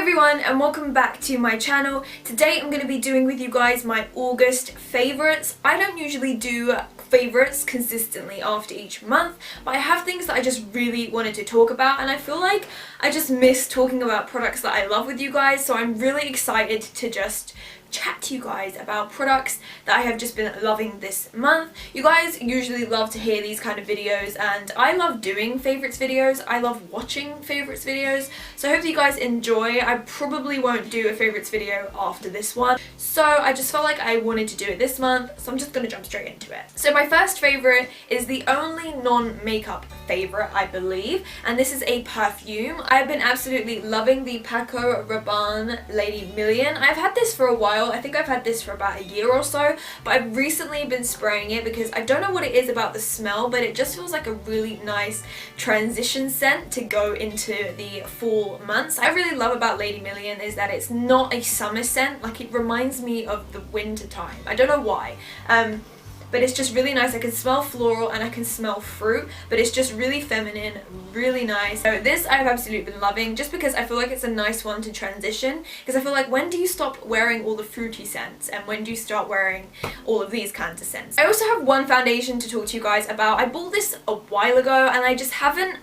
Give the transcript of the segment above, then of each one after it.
everyone and welcome back to my channel. Today I'm going to be doing with you guys my August favourites. I don't usually do favourites consistently after each month, but I have things that I just really wanted to talk about, and I feel like I just miss talking about products that I love with you guys, so I'm really excited to just chat to you guys about products that I have just been loving this month. You guys usually love to hear these kind of videos, and I love doing favourites videos. I love watching favourites videos, so I hope that you guys enjoy. I probably won't do a favourites video after this one, so I just felt like I wanted to do it this month, so I'm just gonna jump straight into it. So my first favourite is the only non-makeup favourite, I believe, and this is a perfume. I've been absolutely loving the Paco Rabanne Lady Million. I've had this for a while. I think I've had this for about a year or so, but I've recently been spraying it because I don't know what it is about the smell, but it just feels like a really nice transition scent to go into the fall months. I really love about Lady Million is that it's not a summer scent. Like, it reminds me of the winter time. I don't know why. But it's just really nice. I can smell floral and I can smell fruit, but it's just really feminine, really nice. So this I've absolutely been loving just because I feel like it's a nice one to transition, because I feel like, when do you stop wearing all the fruity scents and when do you start wearing all of these kinds of scents? I also have one foundation to talk to you guys about. I bought this a while ago and I just haven't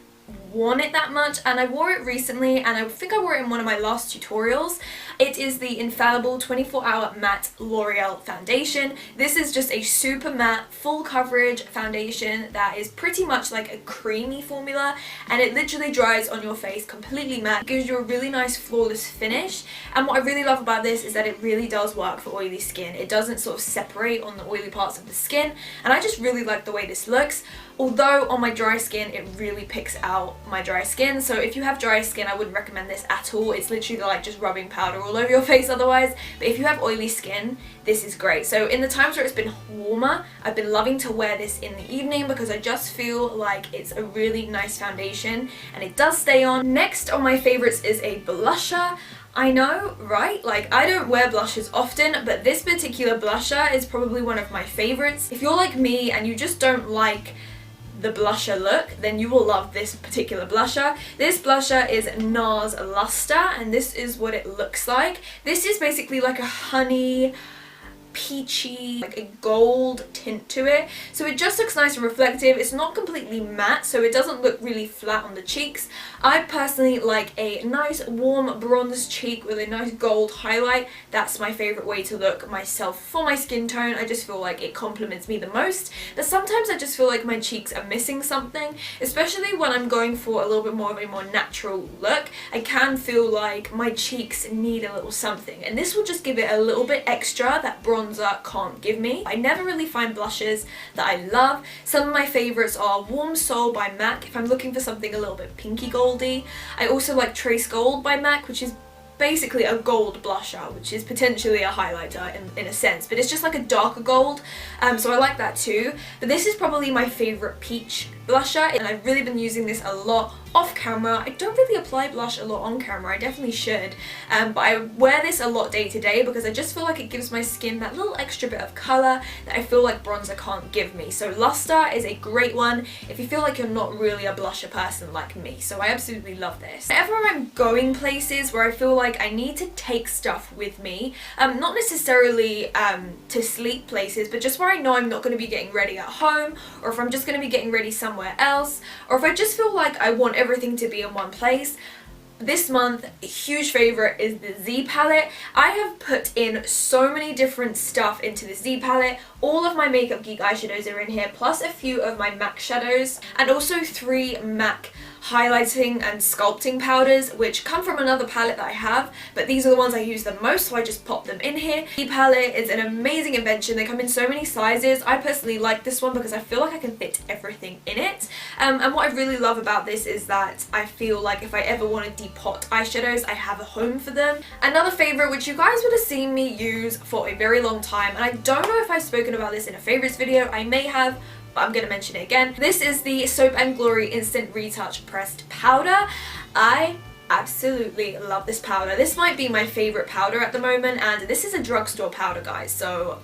worn it that much, and I wore it recently, and I think I wore it in one of my last tutorials. It is the Infallible 24-Hour Matte L'Oreal Foundation. This is just a super matte, full coverage foundation that is pretty much like a creamy formula, and it literally dries on your face completely matte. It gives you a really nice flawless finish, and what I really love about this is that it really does work for oily skin. It doesn't sort of separate on the oily parts of the skin, and I just really like the way this looks. Although on my dry skin it really picks out my dry skin, so if you have dry skin I wouldn't recommend this at all. It's literally like just rubbing powder all over your face otherwise, but if you have oily skin this is great. So in the times where it's been warmer, I've been loving to wear this in the evening because I just feel like it's a really nice foundation and it does stay on. Next on my favourites is a blusher. I know, right? Like, I don't wear blushes often, but this particular blusher is probably one of my favourites. If you're like me and you just don't like the blusher look, then you will love this particular blusher. This blusher is NARS Luster, and this is what it looks like. This is basically like a honey, peachy, like a gold tint to it, so it just looks nice and reflective. It's not completely matte, so it doesn't look really flat on the cheeks. I personally like a nice warm bronze cheek with a nice gold highlight. That's my favorite way to look myself for my skin tone. I just feel like it complements me the most, but sometimes I just feel like my cheeks are missing something, especially when I'm going for a little bit more of a more natural look. I can feel like my cheeks need a little something, and this will just give it a little bit extra that bronzer can't give me. I never really find blushes that I love. Some of my favourites are Warm Soul by MAC if I'm looking for something a little bit pinky goldy. I also like Trace Gold by MAC, which is basically a gold blusher, which is potentially a highlighter in a sense, but it's just like a darker gold, so I like that too. But this is probably my favourite peach blusher, and I've really been using this a lot off camera. I don't really apply blush a lot on camera, I definitely should, but I wear this a lot day to day because I just feel like it gives my skin that little extra bit of colour that I feel like bronzer can't give me. So Luster is a great one if you feel like you're not really a blusher person like me, so I absolutely love this. Whenever I'm going places where I feel like I need to take stuff with me, not necessarily to sleep places, but just where I know I'm not going to be getting ready at home, or if I'm just going to be getting ready somewhere else, or if I just feel like I want everything to be in one place. This month, a huge favourite is the Z palette. I have put in so many different stuff into the Z palette. All of my Makeup Geek eyeshadows are in here, plus a few of my MAC shadows, and also 3 MAC highlighting and sculpting powders, which come from another palette that I have, but these are the ones I use the most, so I just pop them in here. The palette is an amazing invention. They come in so many sizes. I personally like this one because I feel like I can fit everything in it, and what I really love about this is that I feel like if I ever want to depot eyeshadows, I have a home for them. Another favourite, which you guys would have seen me use for a very long time, and I don't know if I've spoken about this in a favourites video, I may have, but I'm going to mention it again. This is the Soap and Glory Instant Retouch Pressed Powder. I absolutely love this powder. This might be my favourite powder at the moment, and this is a drugstore powder, guys, so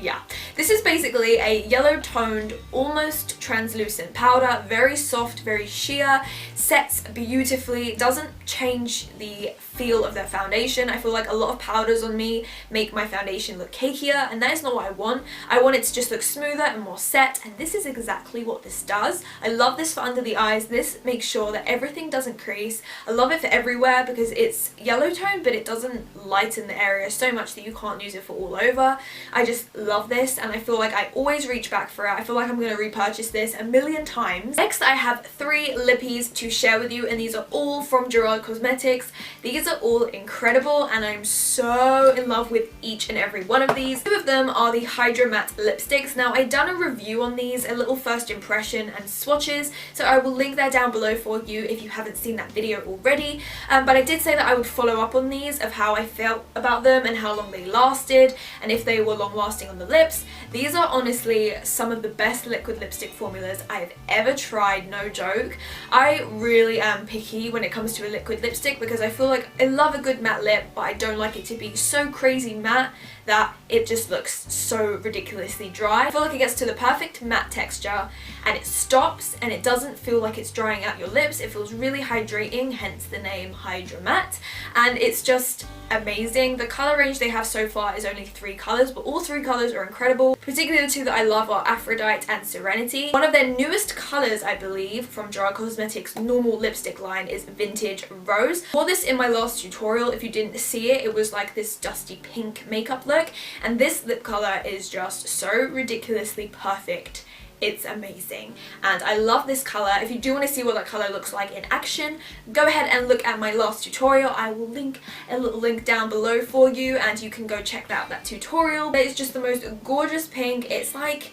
yeah. This is basically a yellow toned, almost translucent powder, very soft, very sheer, sets beautifully, doesn't change the feel of their foundation. I feel like a lot of powders on me make my foundation look cakier, and that is not what I want. I want it to just look smoother and more set, and this is exactly what this does. I love this for under the eyes. This makes sure that everything doesn't crease. I love it for everywhere because it's yellow toned, but it doesn't lighten the area so much that you can't use it for all over. I just love this, and I feel like I always reach back for it. I feel like I'm going to repurchase this a million times. Next, I have 3 lippies to share with you, and these are all from Gerard Cosmetics. These are all incredible, and I'm so in love with each and every one of these. 2 of them are the Hydro Matte lipsticks. Now, I've done a review on these, a little first impression and swatches, so I will link that down below for you if you haven't seen that video already. But I did say that I would follow up on these, of how I felt about them and how long they lasted, and if they were long lasting on the lips. These are honestly some of the best liquid lipstick formulas I've ever tried, no joke. I really am picky when it comes to a liquid lipstick because I feel like I love a good matte lip, but I don't like it to be so crazy matte that it just looks so ridiculously dry. I feel like it gets to the perfect matte texture and it stops, and it doesn't feel like it's drying out your lips. It feels really hydrating, hence the name Hydro Matte, and it's just amazing. The colour range they have so far is only 3 colours, but all 3 colours are incredible. Particularly the 2 that I love are Aphrodite and Serenity. One of their newest colours, I believe, from Gerard Cosmetics' normal lipstick line is Vintage Rose. I wore this in my last tutorial. If you didn't see it, it was like this dusty pink makeup look, and this lip colour is just so ridiculously perfect. It's amazing, and I love this colour. If you do want to see what that colour looks like in action, go ahead and look at my last tutorial. I will link a little link down below for you, and you can go check out that tutorial. It's just the most gorgeous pink. It's like,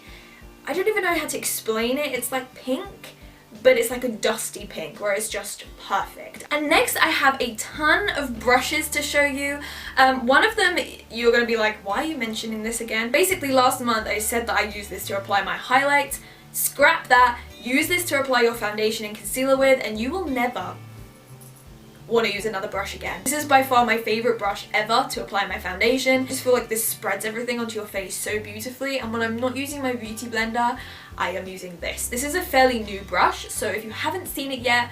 I don't even know how to explain it. It's like pink, but it's like a dusty pink where it's just perfect. And next I have a ton of brushes to show you. One of them, you're gonna be like, why are you mentioning this again? Basically last month I said that I use this to apply my highlights. Scrap that, use this to apply your foundation and concealer with, and you will never want to use another brush again. This is by far my favourite brush ever to apply my foundation. I just feel like this spreads everything onto your face so beautifully, and when I'm not using my beauty blender, I am using this. This is a fairly new brush, so if you haven't seen it yet,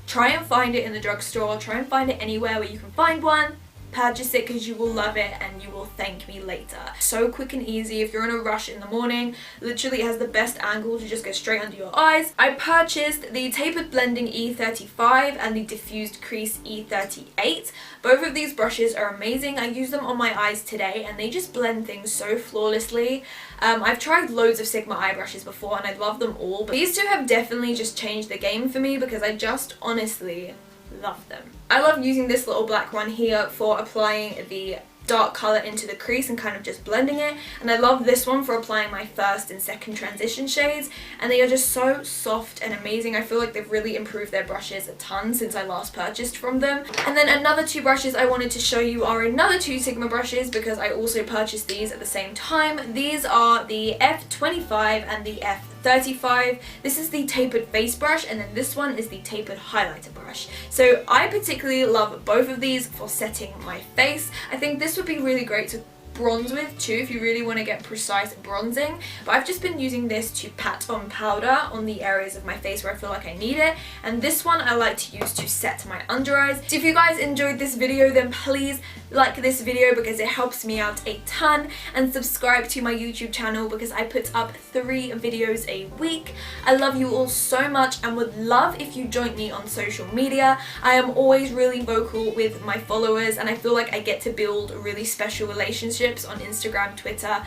try and find it in the drugstore, try and find it anywhere where you can find one. Purchase it because you will love it and you will thank me later. So quick and easy if you're in a rush in the morning. Literally, it has the best angle to just go straight under your eyes. I purchased the Tapered Blending E35 and the Diffused Crease E38. Both of these brushes are amazing. I use them on my eyes today and they just blend things so flawlessly. I've tried loads of Sigma eye brushes before and I love them all, but these 2 have definitely just changed the game for me because I just honestly love them. I love using this little black one here for applying the dark colour into the crease and kind of just blending it, and I love this one for applying my first and second transition shades, and they are just so soft and amazing. I feel like they've really improved their brushes a ton since I last purchased from them. And then another 2 brushes I wanted to show you are another 2 Sigma brushes because I also purchased these at the same time. These are the F25 and the F35. This is the tapered face brush, and then this one is the tapered highlighter brush. So I particularly love both of these for setting my face. I think this would be really great to bronze with too if you really want to get precise bronzing, but I've just been using this to pat on powder on the areas of my face where I feel like I need it, and this one I like to use to set my under eyes. So if you guys enjoyed this video, then please like this video because it helps me out a ton, and subscribe to my YouTube channel because I put up 3 videos a week. I love you all so much and would love if you joined me on social media. I am always really vocal with my followers and I feel like I get to build really special relationships on Instagram, Twitter,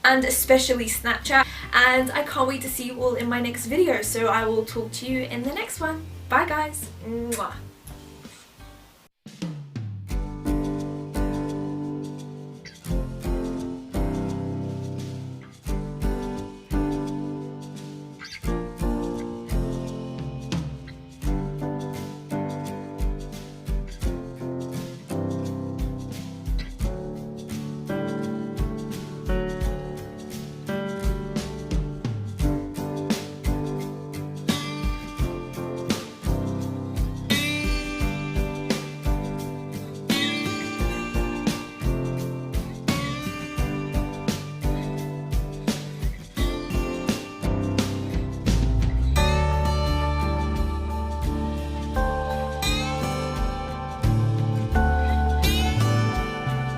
and especially Snapchat, and I can't wait to see you all in my next video. So I will talk to you in the next one. Bye guys. Mwah.